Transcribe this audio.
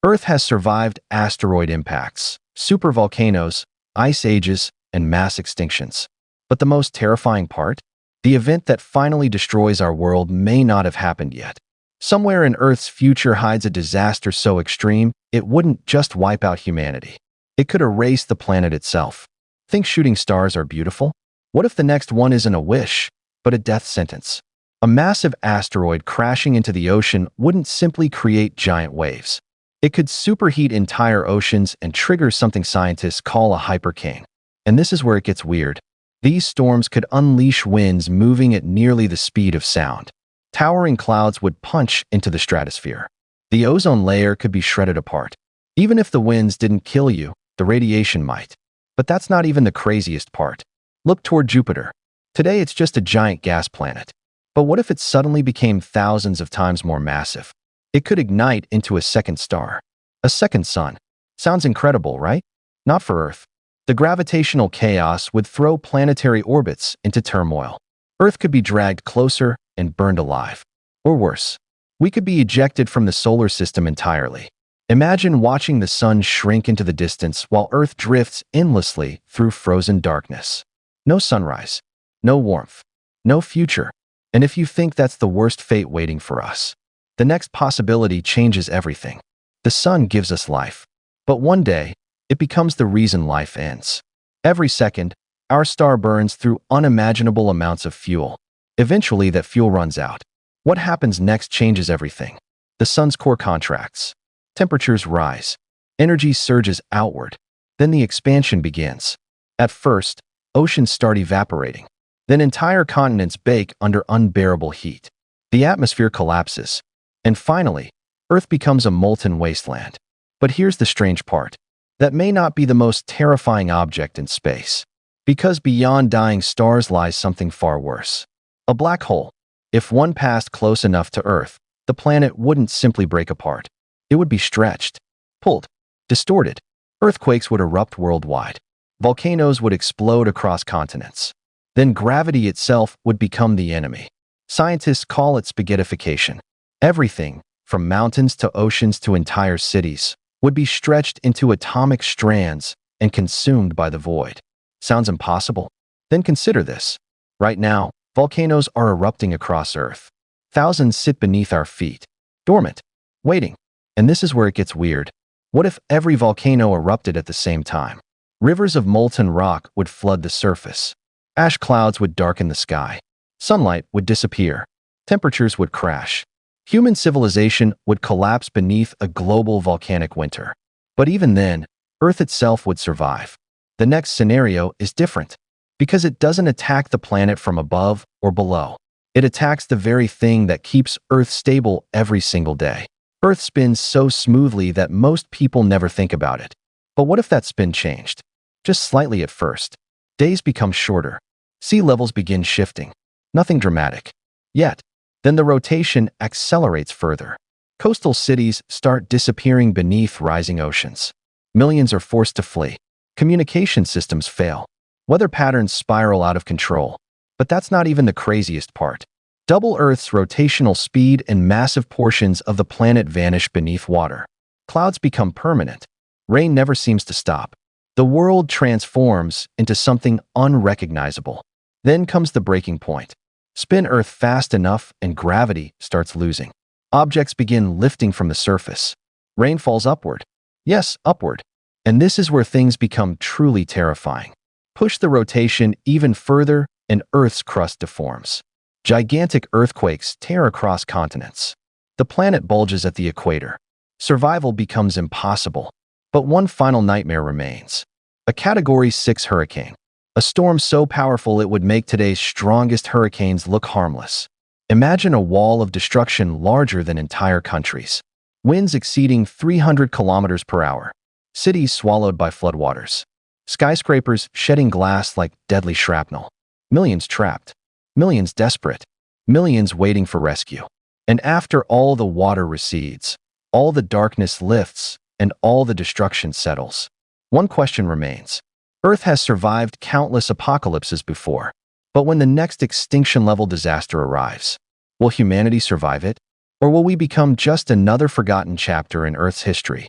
Earth has survived asteroid impacts, supervolcanoes, ice ages, and mass extinctions. But the most terrifying part? The event that finally destroys our world may not have happened yet. Somewhere in Earth's future hides a disaster so extreme, it wouldn't just wipe out humanity. It could erase the planet itself. Think shooting stars are beautiful? What if the next one isn't a wish, but a death sentence? A massive asteroid crashing into the ocean wouldn't simply create giant waves. It could superheat entire oceans and trigger something scientists call a hypercane. And this is where it gets weird. These storms could unleash winds moving at nearly the speed of sound. Towering clouds would punch into the stratosphere. The ozone layer could be shredded apart. Even if the winds didn't kill you, the radiation might. But that's not even the craziest part. Look toward Jupiter. Today it's just a giant gas planet. But what if it suddenly became thousands of times more massive? It could ignite into a second star. A second sun. Sounds incredible, right? Not for Earth. The gravitational chaos would throw planetary orbits into turmoil. Earth could be dragged closer and burned alive. Or worse, we could be ejected from the solar system entirely. Imagine watching the sun shrink into the distance while Earth drifts endlessly through frozen darkness. No sunrise, no warmth, no future. And if you think that's the worst fate waiting for us, the next possibility changes everything. The sun gives us life. But one day, it becomes the reason life ends. Every second, our star burns through unimaginable amounts of fuel. Eventually, that fuel runs out. What happens next changes everything. The sun's core contracts. Temperatures rise. Energy surges outward. Then the expansion begins. At first, oceans start evaporating. Then entire continents bake under unbearable heat. The atmosphere collapses. And finally, Earth becomes a molten wasteland. But here's the strange part. That may not be the most terrifying object in space. Because beyond dying stars lies something far worse. A black hole. If one passed close enough to Earth, the planet wouldn't simply break apart. It would be stretched, pulled, distorted. Earthquakes would erupt worldwide. Volcanoes would explode across continents. Then gravity itself would become the enemy. Scientists call it spaghettification. Everything, from mountains to oceans to entire cities, would be stretched into atomic strands and consumed by the void. Sounds impossible? Then consider this. Right now, volcanoes are erupting across Earth. Thousands sit beneath our feet, dormant, waiting. And this is where it gets weird. What if every volcano erupted at the same time? Rivers of molten rock would flood the surface. Ash clouds would darken the sky. Sunlight would disappear. Temperatures would crash. Human civilization would collapse beneath a global volcanic winter. But even then, Earth itself would survive. The next scenario is different, because it doesn't attack the planet from above or below. It attacks the very thing that keeps Earth stable every single day. Earth spins so smoothly that most people never think about it. But what if that spin changed? Just slightly at first. Days become shorter. Sea levels begin shifting. Nothing dramatic. Yet, then the rotation accelerates further. Coastal cities start disappearing beneath rising oceans. Millions are forced to flee. Communication systems fail. Weather patterns spiral out of control. But that's not even the craziest part. Double Earth's rotational speed and massive portions of the planet vanish beneath water. Clouds become permanent. Rain never seems to stop. The world transforms into something unrecognizable. Then comes the breaking point. Spin Earth fast enough and gravity starts losing. Objects begin lifting from the surface. Rain falls upward. Yes, upward. And this is where things become truly terrifying. Push the rotation even further and Earth's crust deforms. Gigantic earthquakes tear across continents. The planet bulges at the equator. Survival becomes impossible. But one final nightmare remains. A Category 6 hurricane. A storm so powerful it would make today's strongest hurricanes look harmless. Imagine a wall of destruction larger than entire countries. Winds exceeding 300 kilometers per hour. Cities swallowed by floodwaters. Skyscrapers shedding glass like deadly shrapnel. Millions trapped. Millions desperate. Millions waiting for rescue. And after all the water recedes, all the darkness lifts, and all the destruction settles, one question remains. Earth has survived countless apocalypses before, but when the next extinction-level disaster arrives, will humanity survive it? Or will we become just another forgotten chapter in Earth's history?